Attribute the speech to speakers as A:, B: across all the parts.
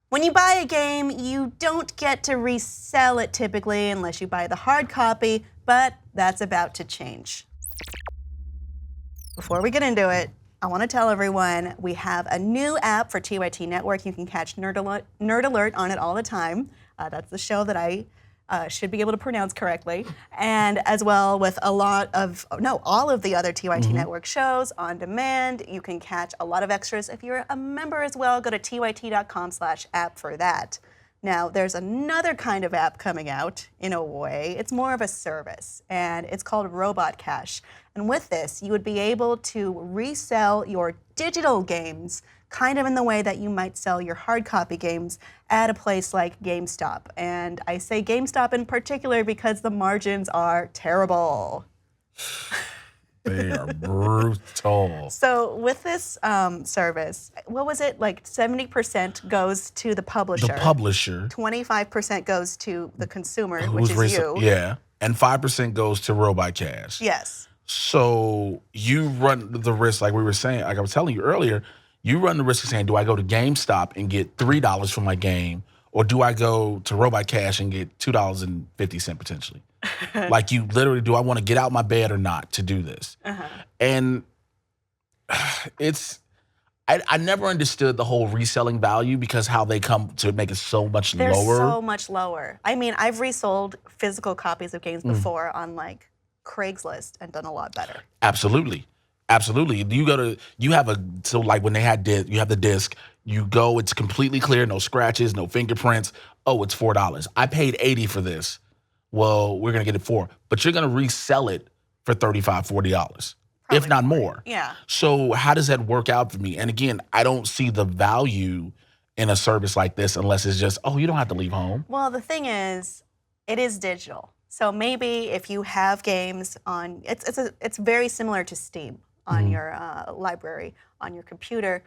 A: When you buy a game, you don't get to resell it typically unless you buy the hard copy, but that's about to change. Before we get into it, I want to tell everyone we have a new app for TYT Network. You can catch NerdAlert on it all the time. That's the show that I should be able to pronounce correctly. And as well with all of the other TYT Network shows on demand. You can catch a lot of extras. If you're a member as well, go to tyt.com/app for that. Now, there's another kind of app coming out, in a way. It's more of a service, and it's called Robot Cash. And with this, you would be able to resell your digital games kind of in the way that you might sell your hard copy games at a place like GameStop. And I say GameStop in particular because the margins are terrible.
B: They are brutal.
A: So with this service, what was it, like 70% goes to the publisher.
B: The publisher.
A: 25% goes to the consumer, which is you.
B: Yeah, and 5% goes to Robot Cash.
A: Yes.
B: So you run the risk, like we were saying, like I was telling you earlier, you run the risk of saying, do I go to GameStop and get $3 for my game, or do I go to Robot Cash and get $2.50 potentially? Like you literally, do I want to get out my bed or not to do this? And I never understood the whole reselling value because how they come to make it so much lower.
A: They're so much lower. I mean, I've resold physical copies of games before on like Craigslist and done a lot better.
B: Absolutely. Absolutely. You have when they had you have the disc, you go, it's completely clear, no scratches, no fingerprints. Oh, it's $4. I paid $80 for this. Well, we're going to get it $4. But you're going to resell it for $35, $40, if not more.
A: Yeah.
B: So how does that work out for me? And again, I don't see the value in a service like this unless it's just, oh, you don't have to leave home.
A: Well, the thing is, it is digital. So maybe if you have games on, it's very similar to Steam on your library, on your computer.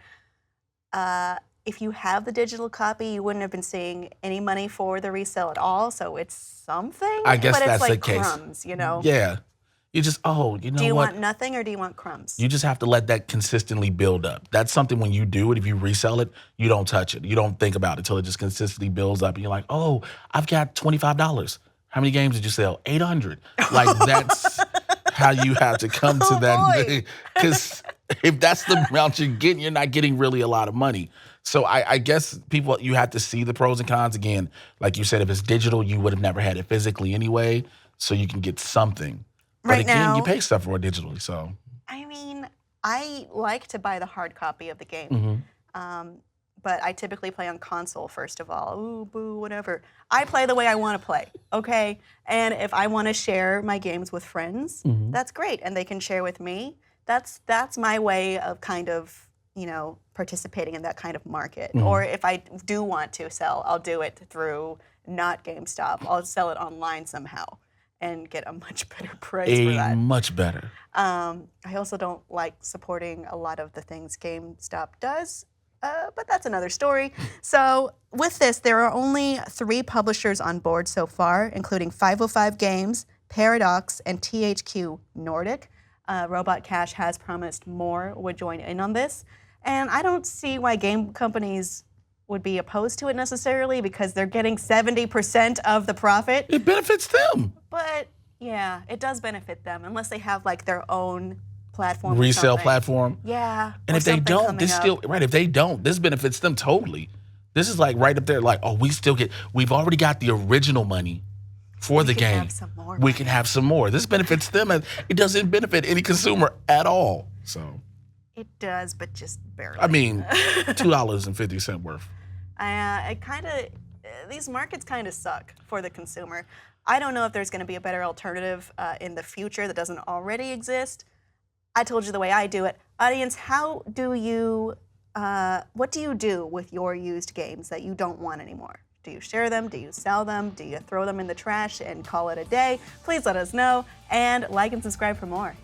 A: If you have the digital copy, you wouldn't have been seeing any money for the resale at all. So it's something.
B: I guess
A: but
B: that's
A: it's like
B: the case.
A: Crumbs, you know?
B: Yeah. You just, you know what?
A: Do you want nothing or do you want crumbs?
B: You just have to let that consistently build up. That's something when you do it, if you resell it, you don't touch it. You don't think about it until it just consistently builds up. And you're like, oh, I've got $25. How many games did you sell? 800. Like that's how you have to come to that. Because if that's the amount you're getting, you're not getting really a lot of money. So I guess you have to see the pros and cons. Again, like you said, if it's digital, you would have never had it physically anay, so you can get something. But
A: Right
B: again,
A: now,
B: you pay stuff for it digitally, so.
A: I mean, I like to buy the hard copy of the game. But I typically play on console, first of all. Ooh, boo, whatever. I play the way I want to play, okay? And if I want to share my games with friends, that's great. And they can share with me. That's my way of kind of, participating in that kind of market. Or if I do want to sell, I'll do it through not GameStop. I'll sell it online somehow and get a much better price for that.
B: Much better.
A: I also don't like supporting a lot of the things GameStop does. But that's another story. So with this, there are only 3 publishers on board so far, including 505 Games, Paradox, and THQ Nordic. Robot Cash has promised more would join in on this. And I don't see why game companies would be opposed to it necessarily because they're getting 70% of the profit.
B: It benefits them.
A: But yeah, it does benefit them unless they have like their own platform.
B: Resale platform.
A: Yeah.
B: And if they don't, if they don't, this benefits them totally. This is like right up there, like, oh, we've already got the original money for the game. We can have some more. This benefits them. It doesn't benefit any consumer at all. So.
A: It does, but just barely.
B: I mean, $2.50 worth.
A: These markets kind of suck for the consumer. I don't know if there's going to be a better alternative in the future that doesn't already exist. I told you the way I do it. Audience, what do you do with your used games that you don't want anymore? Do you share them? Do you sell them? Do you throw them in the trash and call it a day? Please let us know and like and subscribe for more.